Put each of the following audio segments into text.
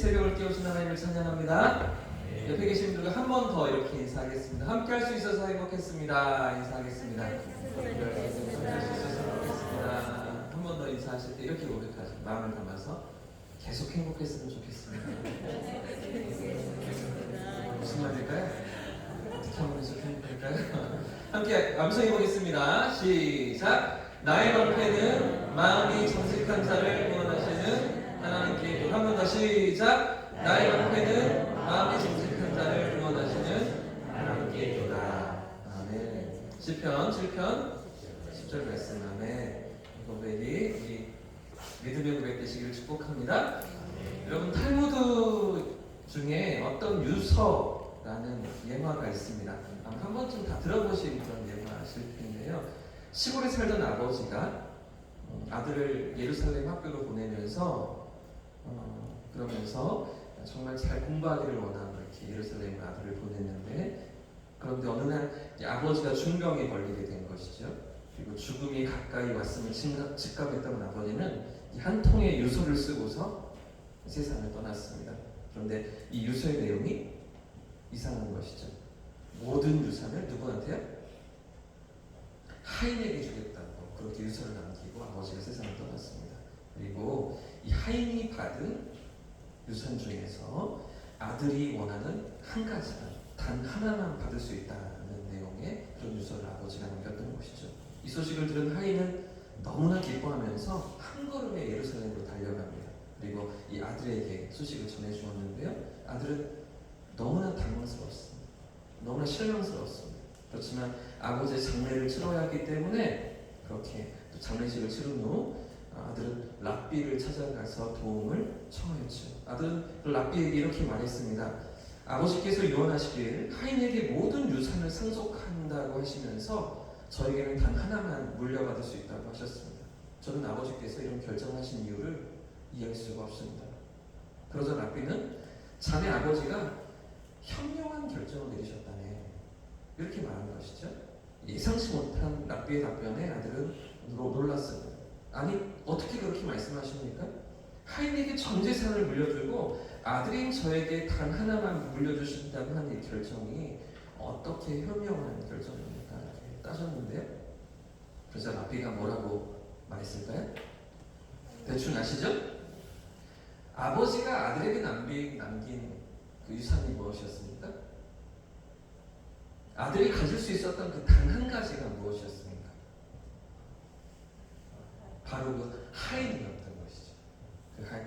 새벽을 깨우신 하나님을 찬양합니다. 옆에 계신 분들과 한 번 더 이렇게 인사하겠습니다. 함께 할 수 있어서 행복했습니다. 인사하겠습니다. 함께 할 수 있어서 행복했습니다. 한 번 더 인사하실 때 이렇게 고백하죠. 마음을 담아서 계속 행복했으면 좋겠습니다. 무슨 말일까요? 어떻게 하면 계속 행복할까요? 함께 암송해 보겠습니다. 시작! 나의 방패는 마음이 정직한 자를 구원하시는 하나님께. 한 번 더 시작! 나의 방패는 마음이 정직한 자를 구원하시는 하나님께로다. 아멘. 시편 7편 10절 말씀. 아멘. 이 고백이 우리 믿음의 고백 되시기를 축복합니다. 여러분, 탈무드 중에 어떤 유서라는 예화가 있습니다. 아마 한 번쯤 다 들어보신 그런 예화실 텐데요. 시골에 살던 아버지가 아들을 예루살렘 학교로 보내면서 그러면서 정말 잘 공부하기를 원하는 이렇게 예루살렘 아들을 보냈는데, 그런데 어느 날 아버지가 중병에 걸리게 된 것이죠. 그리고 죽음이 가까이 왔음을 직감했던 아버지는 이 한 통의 유서를 쓰고서 세상을 떠났습니다. 그런데 이 유서의 내용이 이상한 것이죠. 모든 유산을 누구한테요? 하인에게 주겠다고 그렇게 유서를 남기고 아버지가 세상을 떠났습니다. 그리고 이 하인이 받은 유산 중에서 아들이 원하는 한 가지만, 단 하나만 받을 수 있다는 내용의 그런 유서를 아버지가 남겼던 것이죠. 이 소식을 들은 하인은 너무나 기뻐하면서 한 걸음에 예루살렘으로 달려갑니다. 그리고 이 아들에게 소식을 전해주었는데요. 아들은 너무나 당황스러웠습니다. 너무나 실망스러웠습니다. 그렇지만 아버지의 장례를 치러야 하기 때문에 그렇게 또 장례식을 치른 후 아들은 랍비를 찾아가서 도움을 청하였죠. 아들은 그 랍비에게 이렇게 말했습니다. 아버지께서 유언하시길 하인에게 모든 유산을 상속한다고 하시면서 저에게는 단 하나만 물려받을 수 있다고 하셨습니다. 저는 아버지께서 이런 결정하신 이유를 이해할 수가 없습니다. 그러자 랍비는 자네 아버지가 현명한 결정을 내리셨다네, 이렇게 말한 것이죠. 예상치 못한 랍비의 답변에 아들은 놀랐습니다. 아니, 어떻게 그렇게 말씀하십니까? 하인에게 전 재산을 물려주고 아들인 저에게 단 하나만 물려주신다고 하는 이 결정이 어떻게 현명한 결정입니까? 이렇게 따졌는데요. 그래서 랍비가 뭐라고 말했을까요? 대충 아시죠? 아버지가 아들에게 남긴 그 유산이 무엇이었습니까? 아들이 가질 수 있었던 그 단 한 가지가 무엇이었습니까? 바로 그 하인이었던 것이죠. 그 하인.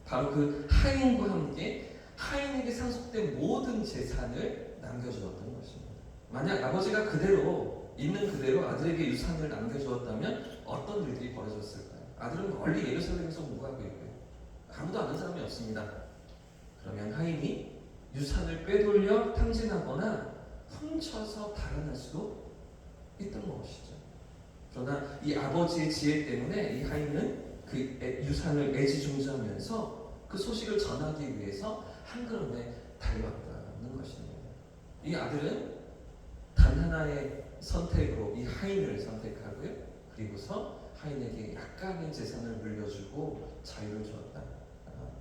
바로 그 하인과 함께 하인에게 상속된 모든 재산을 남겨주었던 것입니다. 만약 아버지가 그대로 있는 그대로 아들에게 유산을 남겨주었다면 어떤 일들이 벌어졌을까요? 아들은 멀리 예루살렘에서 공부하고 있고요. 아무도 아는 사람이 없습니다. 그러면 하인이 유산을 빼돌려 탕진하거나 훔쳐서 달아날 수도 있던 것이죠. 그러나 이 아버지의 지혜 때문에 이 하인은 그 유산을 애지중지하면서 그 소식을 전하기 위해서 한 걸음에 달려왔다는 것입니다. 이 아들은 단 하나의 선택으로 이 하인을 선택하고요. 그리고서 하인에게 약간의 재산을 물려주고 자유를 주었다.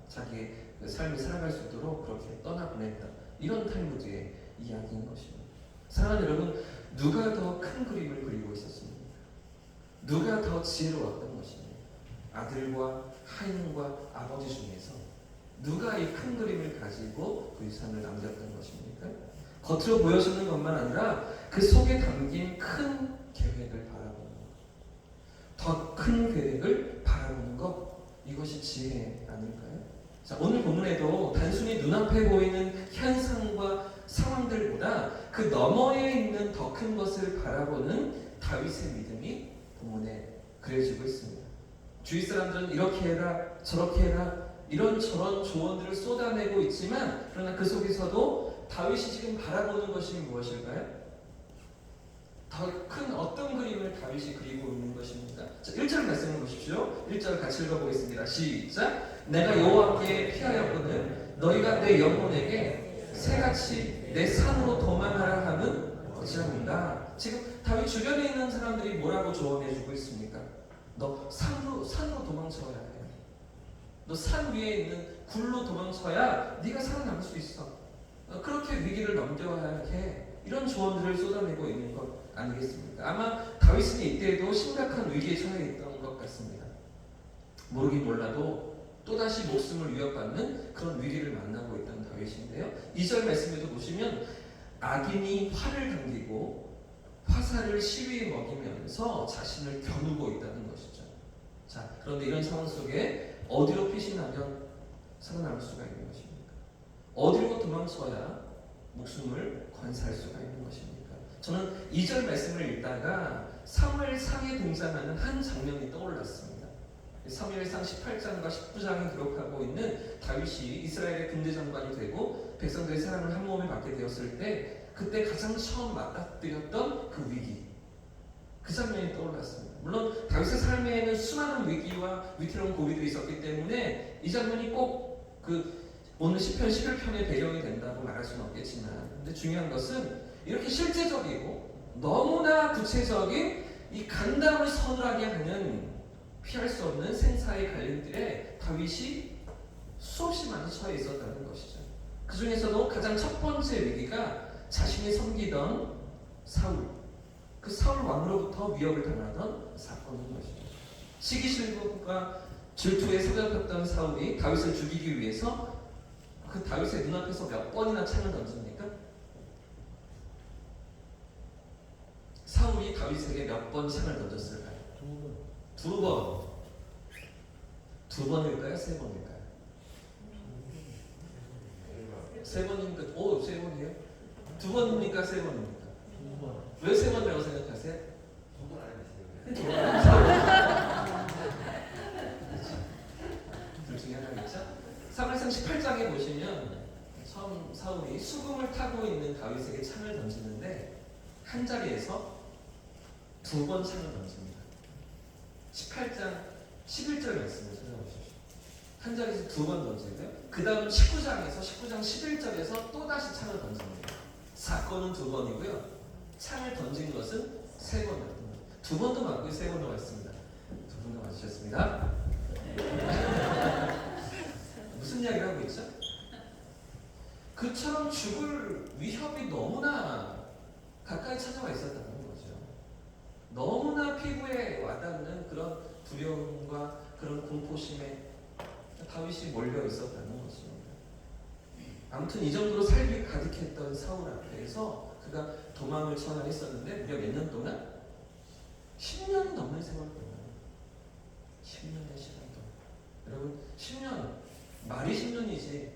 자기의 삶을 살아갈 수 있도록 그렇게 떠나보냈다. 이런 탈무드의 이야기인 것입니다. 사랑하는 여러분, 누가 더 큰 그림을 그리고 있었습니까? 누가 더 지혜로웠던 것입니까? 아들과 하인과 아버지 중에서 누가 이 큰 그림을 가지고 그 유산을 남겼던 것입니까? 겉으로 보여주는 것만 아니라 그 속에 담긴 큰 계획을 바라보는 것, 더 큰 계획을 바라보는 것, 이것이 지혜 아닐까요? 자, 오늘 본문에도 단순히 눈앞에 보이는 현상과 상황들보다 그 너머에 있는 더 큰 것을 바라보는 다윗의 믿음이 본문에 그려지고 있습니다. 주위 사람들은 이렇게 해라, 저렇게 해라, 이런저런 조언들을 쏟아내고 있지만, 그러나 그 속에서도 다윗이 지금 바라보는 것이 무엇일까요? 더 큰 어떤 그림을 다윗이 그리고 있는 것입니까? 자, 1절 말씀을 보십시오. 1절 같이 읽어보겠습니다. 시작! 내가 여호와께 피하였거늘 너희가 내 영혼에게 새같이 내 산으로 도망하라 하는 것이랍니다. 지금 다윗 주변에 있는 사람들이 뭐라고 조언해주고 있습니까? 너 산으로 도망쳐야 해. 너 산 위에 있는 굴로 도망쳐야 네가 살아남을 수 있어. 그렇게 위기를 넘겨야 해. 이런 조언들을 쏟아내고 있는 것 아니겠습니까? 아마 다윗은 이때에도 심각한 위기에 처해 있던 것 같습니다. 모르긴 몰라도 또다시 목숨을 위협받는 그런 위기를 만나고 있던 다윗인데요. 2절 말씀에도 보시면 악인이 활을 당기고 화살을 시위에 먹이면서 자신을 겨누고 있다는 것이죠. 자, 그런데 이런 상황 속에 어디로 피신하면 살아남을 수가 있는 것입니까? 어디로 도망쳐야 목숨을 건사할 수가 있는 것입니까? 저는 2절 말씀을 읽다가 사무엘상에 등장하는 한 장면이 떠올랐습니다. 사무엘상 18장과 19장에 기록하고 있는 다윗이 이스라엘의 군대 장관이 되고 백성들의 사랑을 한 몸에 받게 되었을 때 그때 가장 처음 맞닥뜨렸던 그 위기, 그 장면이 떠올랐습니다. 물론 다윗의 삶에는 수많은 위기와 위태로운 고비들이 있었기 때문에 이 장면이 꼭 그 오늘 시편 11편의 배경이 된다고 말할 수는 없겠지만, 근데 중요한 것은 이렇게 실제적이고 너무나 구체적인 이 간담을 서늘하게 하는 피할 수 없는 생사의 갈림길에 다윗이 수없이 많이 처해 있었다는 것이죠. 그 중에서도 가장 첫 번째 위기가 자신이 섬기던 사울, 그 사울 왕으로부터 위협을 당하던 사건인 것이죠. 시기실과 질투에 사로잡혔던 사울이 다윗을 죽이기 위해서 그 다윗의 눈앞에서 몇 번이나 창을 던집니까? 사울이 다윗에게 몇 번 창을 던졌을까요? 두 번. 두 번일까요? 세 번일까요? 세 번입니까? 오, 세 번이에요? 두 번입니까? 세 번입니까? 두 번. 왜 세 번이라고 생각하세요? 두 번 아니었어요. 둘 중에 하나겠죠? 사무엘상 18장에 보시면 처음 사울이 수금을 타고 있는 다윗에게 창을 던지는데 한 자리에서 두 번 창을 던집니다. 18장 11절 말씀을 찾아보십시오. 한 자리에서 두 번 던지고요. 그 다음 19장 11절에서 또다시 창을 던집니다. 사건은 두 번이고요. 창을 던진 것은 세 번이었던 거예요. 두 번도 맞고요. 세 번도 맞습니다. 두 분도 맞으셨습니다. 무슨 이야기를 하고 있죠? 그처럼 죽을 위협이 너무나 가까이 찾아와 있었다는 거죠. 너무나 피부에 와닿는 그런 두려움과 그런 공포심에 다윗이 몰려 있었다는 것입니다. 아무튼 이 정도로 살기 가득했던 사울 앞에서 그가 도망을 청하했었는데 무려 몇 년 동안? 10년이 넘는 세월 동안 10년의 시간 동안 여러분 10년 말이 10년이지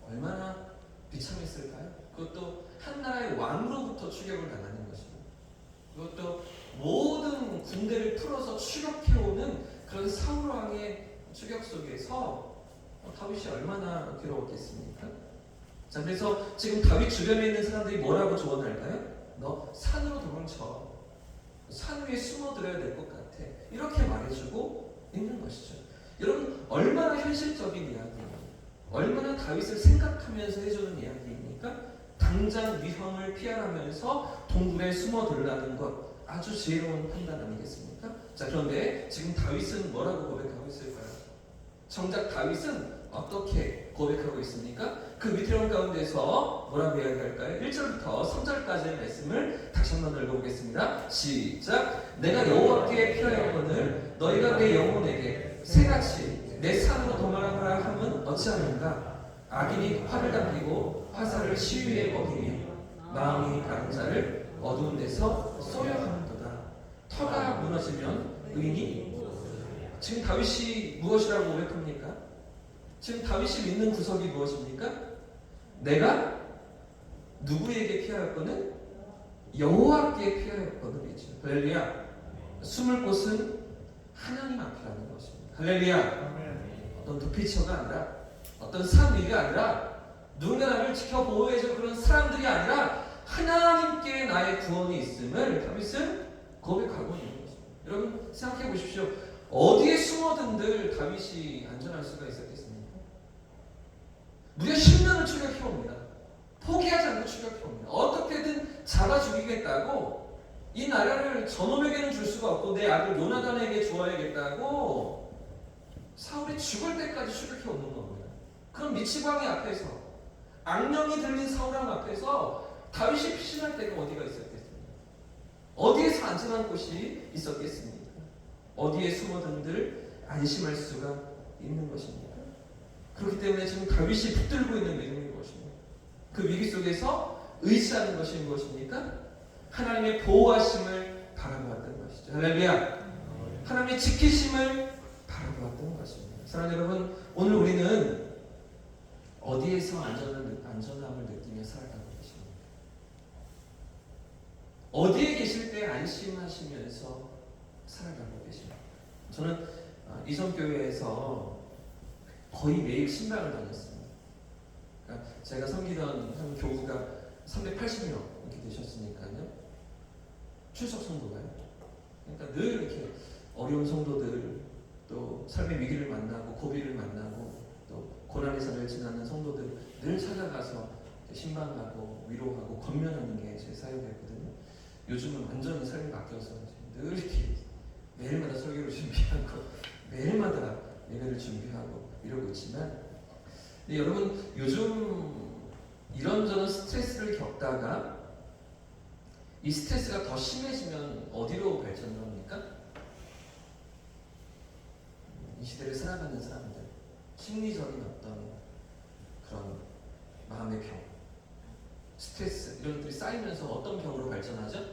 얼마나 비참했을까요? 그것도 한 나라의 왕으로부터 추격을 당하는 것입니다. 그것도 모든 군대를 풀어서 추격해오는 그런 사울 왕의 추격 속에서 다윗이 얼마나 괴로웠겠습니까? 자, 그래서 지금 다윗 주변에 있는 사람들이 뭐라고 조언할까요? 너 산으로 도망쳐. 산 위에 숨어들어야 될 것 같아. 이렇게 말해주고 있는 것이죠. 여러분, 얼마나 현실적인 이야기입니까? 얼마나 다윗을 생각하면서 해주는 이야기입니까? 당장 위험을 피하면서 동굴에 숨어들라는 것, 아주 지혜로운 판단 아니겠습니까? 자, 그런데 지금 다윗은 뭐라고 고백하고 있을까요? 정작 다윗은 어떻게 고백하고 있습니까? 그 위태로운 가운데서 뭐라고 이야기할까요? 1절부터 3절까지의 말씀을 다시 한번 읽어보겠습니다. 시작! 내가 여호와께 피하였거늘 너희가 내 영혼에게 새같이 내 산으로 도망하라 함은 어찌하는가? 악인이 활을 당기고 화살을 시위에 먹이며 마음이 다른 자를 어두운 데서 쏘려 하는도다. 터가 무너지면 의인이 지금 다윗이 무엇이라고 고백합니까? 지금 다윗이 믿는 구석이 무엇입니까? 내가 누구에게 피하였거든? 여호와께 피하였거든이죠. 할렐루야. 숨을 곳은 하나님 앞이라는 것입니다. 할렐루야. 어떤 도피처가 아니라 어떤 산 위가 아니라 누군가 나를 지켜 보호해줄 그런 사람들이 아니라 하나님께 나의 구원이 있음을 다윗은 고백하고 있는 것입니다. 여러분 생각해 보십시오. 어디에 숨어든들 다윗이 안전할 수가 있었겠습니까? 무려 10년을 추격해옵니다. 포기하지 않고 추격해옵니다. 어떻게든 잡아 죽이겠다고 이 나라를 저놈에게는 줄 수가 없고 내 아들 요나단에게 주어야겠다고 사울이 죽을 때까지 추격해 오는 겁니다. 그럼 미치광이 앞에서 악령이 들린 사울왕 앞에서 다윗이 피신할 때가 어디가 있었겠습니까? 어디에서 안전한 곳이 있었겠습니까? 어디에 숨어든들 안심할 수가 있는 것입니까? 그렇기 때문에 지금 다윗이 붙들고 있는 믿음이 무엇입니까? 그 위기 속에서 의지하는 것이 무엇입니까? 하나님의 보호하심을 바라보았던 것이죠. 할렐루야. 하나님의 지키심을 바라보았던 것입니다. 사랑하는 여러분, 오늘 우리는 어디에서 안전함을 느끼며 살아가고 계십니까? 어디에 계실 때 안심하시면서 살아가고 계십니까? 저는 이전 교회에서 거의 매일 신방을 다녔습니다. 그러니까 제가 섬기던 한 교우가 380명 이렇게 되셨으니까요. 출석 성도가요. 그러니까 늘 이렇게 어려운 성도들, 또 삶의 위기를 만나고 고비를 만나고 또 고난의 산을 지나는 성도들 늘 찾아가서 신방하고 위로하고 권면하는 게 제 사역이었거든요. 요즘은 완전히 삶이 바뀌어서 늘 이렇게 매일마다 설교를 준비하고 매일마다 예배를 준비하고 이러고 있지만, 근데 여러분 요즘 이런저런 스트레스를 겪다가 이 스트레스가 더 심해지면 어디로 발전을 합니까? 이 시대를 살아가는 사람들, 심리적인 어떤 그런 마음의 병, 스트레스 이런 것들이 쌓이면서 어떤 병으로 발전하죠?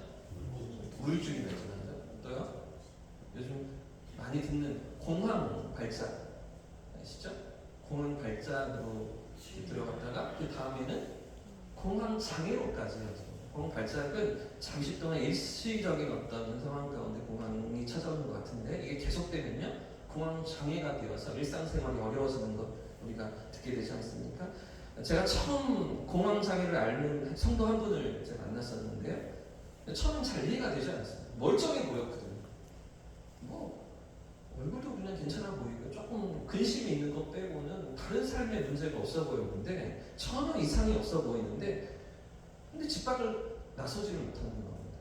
우울증이 발전하죠. 또요? 요즘 많이 듣는 공황 발작 아시죠? 공황 발작으로 들어갔다가 그 다음에는 공황 장애로까지 하죠. 공황 발작은 잠시 동안 일시적인 어떤 상황 가운데 공황이 찾아오는 것 같은데, 이게 계속되면요 공황 장애가 되어서 일상생활이 어려워지는 것 우리가 듣게 되지 않습니까? 제가 처음 공황 장애를 앓는 성도 한 분을 제가 만났었는데요. 처음엔 잘 이해가 되지 않았어요. 멀쩡해 보였거든요. 뭐 얼굴도 그냥 괜찮아 보이고 조금 근심이 있는 것 빼고는 다른 삶에 문제가 없어 보였는데, 전혀 이상이 없어 보이는데, 근데 집 밖을 나서지를 못하는 겁니다.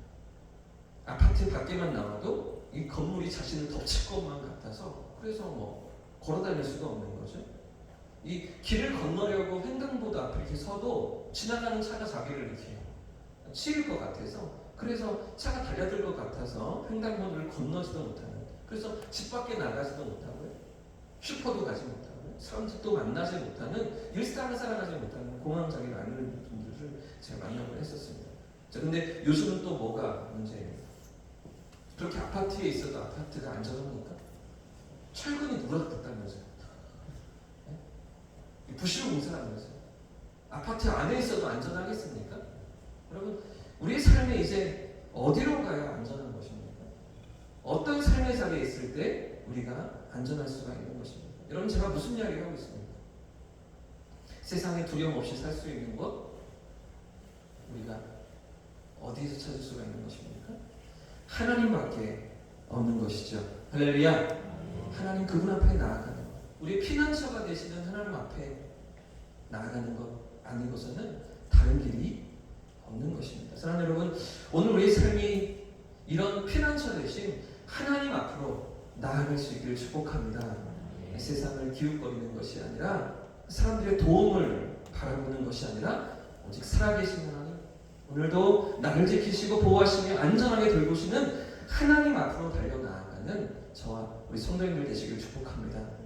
아파트 밖에만 나와도 이 건물이 자신을 덮칠 것만 같아서, 그래서 뭐 걸어다닐 수가 없는 거죠. 이 길을 건너려고 횡단보도 앞에 이렇게 서도 지나가는 차가 자기를 이렇게 치일 것 같아서, 그래서 차가 달려들 것 같아서 횡단보도를 건너지도 못하는, 그래서 집 밖에 나가지도 못하고요, 슈퍼도 가지 못하고요, 사람들도 만나지 못하는, 일상을 살아가지 못하는 공황장애를 앓는 분들을 제가 만나곤 했었습니다. 자, 근데 요즘은 또 뭐가 문제예요? 그렇게 아파트에 있어도 아파트가 안전합니까? 철근이 누락됐다면서요. 부실 공사라면서요. 아파트 안에 있어도 안전하겠습니까? 여러분, 우리의 삶에 이제 어디로 가야 안전한 것입니까? 어떤 삶의 자리에 있을 때 우리가 안전할 수가 있는 것입니까? 여러분, 제가 무슨 이야기를 하고 있습니까? 세상에 두려움 없이 살 수 있는 것, 우리가 어디에서 찾을 수가 있는 것입니까? 하나님밖에 없는 것이죠. 할렐루야. 하나님 그분 앞에 나아가는 것, 우리의 피난처가 되시는 하나님 앞에 나아가는 것 아니고서는 다른 길이 없는 것입니다. 사랑하는 여러분, 오늘 우리의 삶이 이런 피난처 대신 하나님 앞으로 나아갈 수 있기를 축복합니다. 세상을 기웃거리는 것이 아니라, 사람들의 도움을 바라보는 것이 아니라, 오직 살아계신 하나님, 오늘도 나를 지키시고 보호하시며 안전하게 돌보시는 하나님 앞으로 달려나아가는 저와 우리 성도님들 되시길 축복합니다.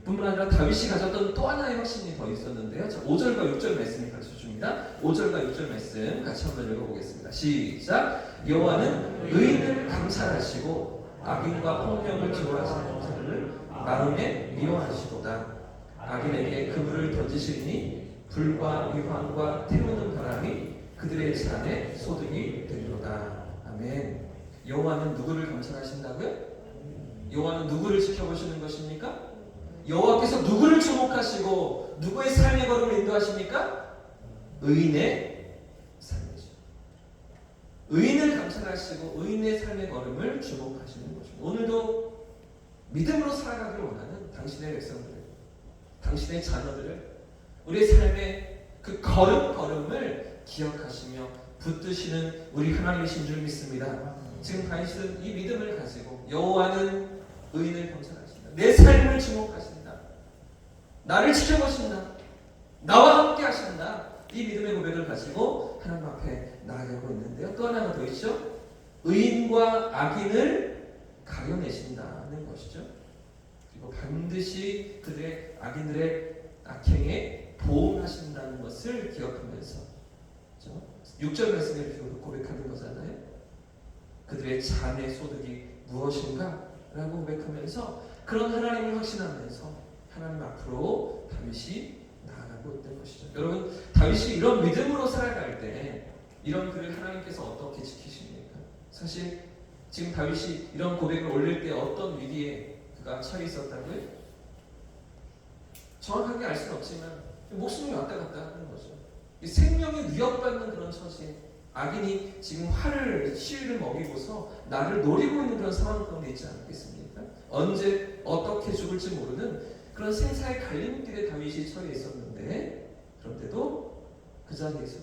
뿐만 아니라 다윗이 가졌던 또 하나의 확신이 더 있었는데요. 자, 5절과 6절 말씀이 가르쳐줍니다. 5절과 6절 말씀 같이 한번 읽어보겠습니다. 시작. 여호와는 의인을 감찰하시고 악인과 폭력을 기호하시는 자를 마음에 미워하시도다. 악인에게 그물을 던지시니 불과 위황과 태우는 바람이 그들의 잔에 소득이 되리로다. 아멘. 여호와는 누구를 감찰하신다고요? 여호와는 누구를 지켜보시는 것입니까? 여호와께서 누구를 주목하시고 누구의 삶의 걸음을 인도하십니까? 의인의 삶이죠. 의인을 감찰하시고 의인의 삶의 걸음을 주목하시는 것입니다. 오늘도 믿음으로 살아가기를 원하는 당신의 백성들을, 당신의 자녀들을, 우리의 삶의 그 걸음을 기억하시며 붙드시는 우리 하나님이신 줄 믿습니다. 지금 다윗은 이 믿음을 가지고 여호와는 의인을 감찰하신다. 내 삶을 주목하신다. 나를 지켜보신다. 나와 함께 하신다. 이 믿음의 고백을 가지고 하나님 앞에 나아가고 있는데요. 또 하나가 더 있죠. 의인과 악인을 가려내신다는 것이죠. 그리고 반드시 그들의 악인들의 악행에 보응하신다는 것을 기억하면서 6절 말씀을 고백하는 거잖아요. 그들의 잔의 소득이 무엇인가? 라고 고백하면서 그런 하나님을 확신하면서 하나님 앞으로 다윗이 나아가고 있던 것이죠. 여러분, 다윗이 이런 믿음으로 살아갈 때 이런 그를 하나님께서 어떻게 지키십니까? 사실 지금 다윗이 이런 고백을 올릴 때 어떤 위기에 그가 처해 있었다고요? 정확하게 알 수는 없지만 목숨이 왔다 갔다 하는 거죠. 생명이 위협받는 그런 처지에 악인이 지금 시위를 먹이고서 나를 노리고 있는 그런 상황 가운데 있지 않겠습니까? 언제 어떻게 죽을지 모르는 그런 생사의 갈림길에 다윗이 처해 있었는데, 그런데도 그 자리에서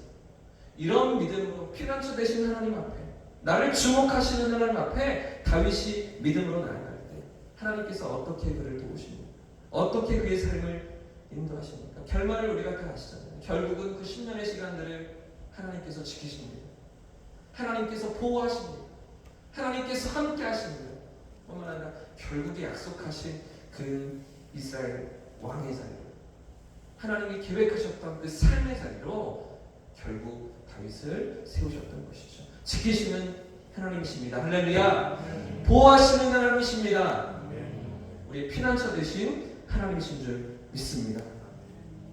이런 믿음으로 피난처 되신 하나님 앞에, 나를 주목하시는 하나님 앞에 다윗이 믿음으로 나아갈 때 하나님께서 어떻게 그를 도우십니까? 어떻게 그의 삶을 인도하십니까? 결말을 우리가 다 아시잖아요. 결국은 그 10년의 시간들을 하나님께서 지키십니다. 하나님께서 보호하십니다. 하나님께서 함께 하십니다. 뿐만 아니라 결국에 약속하신 그 이스라엘 왕의 자리로, 하나님이 계획하셨던 그 삶의 자리로 결국 다윗을 세우셨던 것이죠. 지키시는 하나님이십니다. 할렐루야. 보호하시는 하나님이십니다. 우리의 피난처 되신 하나님이신 줄 믿습니다.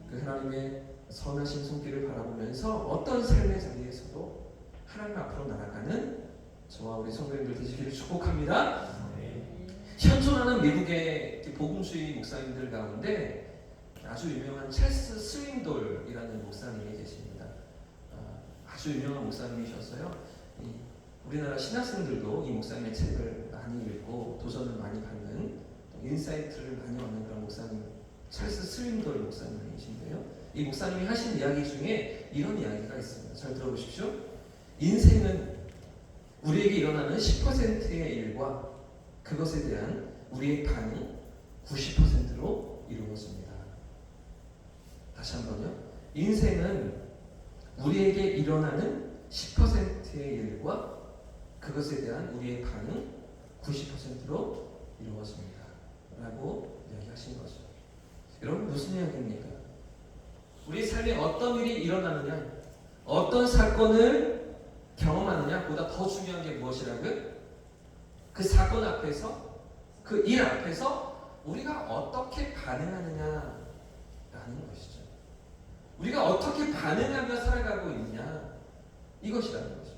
그 하나님의 선하신 손길을 바라보면서 어떤 삶의 자리에서도 하나님 앞으로 나아가는 저와 우리 성도님들 되시기를 축복합니다. 현존하는 미국의 복음주의 목사님들 가운데 아주 유명한 찰스 스윙돌이라는 목사님이 계십니다. 아주 유명한 목사님이셔서요. 우리나라 신학생들도 이 목사님의 책을 많이 읽고 도전을 많이 받는, 인사이트를 많이 얻는 그런 목사님, 찰스 스윙돌 목사님이신데요. 이 목사님이 하신 이야기 중에 이런 이야기가 있습니다. 잘 들어보십시오. 인생은 우리에게 일어나는 10%의 일과 그것에 대한 우리의 반응 90%로 이루어집니다. 다시 한번요. 인생은 우리에게 일어나는 10%의 일과 그것에 대한 우리의 반응 90%로 이루어집니다. 라고 이야기하신 거죠. 여러분, 무슨 이야기입니까? 우리 삶에 어떤 일이 일어나느냐, 어떤 사건을 경험하느냐 보다 더 중요한 게 무엇이라고요? 그 사건 앞에서, 그 일 앞에서 우리가 어떻게 반응하느냐라는 것이죠. 우리가 어떻게 반응하며 살아가고 있냐, 이것이라는 거죠.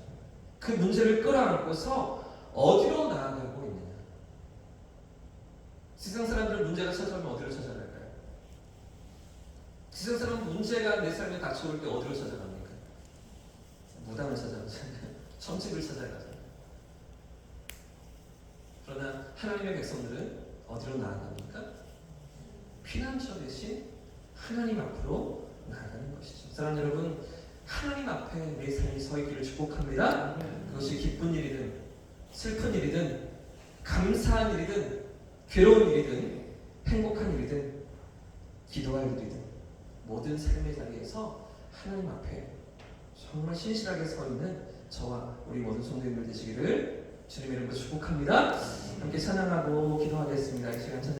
그 문제를 끌어안고서 어디로 나아가고 있느냐. 세상 사람들은 문제가 찾아오면 어디로 찾아갈까요? 세상 사람은 문제가 내 삶에 닥쳐올 때 어디로 찾아갑니까? 무당을 찾아가잖아요. 천직을 찾아가잖아요. 그러나 하나님의 백성들은 어디로 나아갑니까? 피난처 대신 하나님 앞으로 나아가는 것이죠. 사랑하는 여러분, 하나님 앞에 내 삶이 서 있기를 축복합니다. 그것이 기쁜 일이든 슬픈 일이든 감사한 일이든 괴로운 일이든 행복한 일이든 기도할 일이든 모든 삶의 자리에서 하나님 앞에 정말 신실하게 서 있는 저와 우리 모든 성도님들 되시기를 주님의 이름으로 축복합니다. 함께 찬양하고 기도하겠습니다. 이 시간 찬양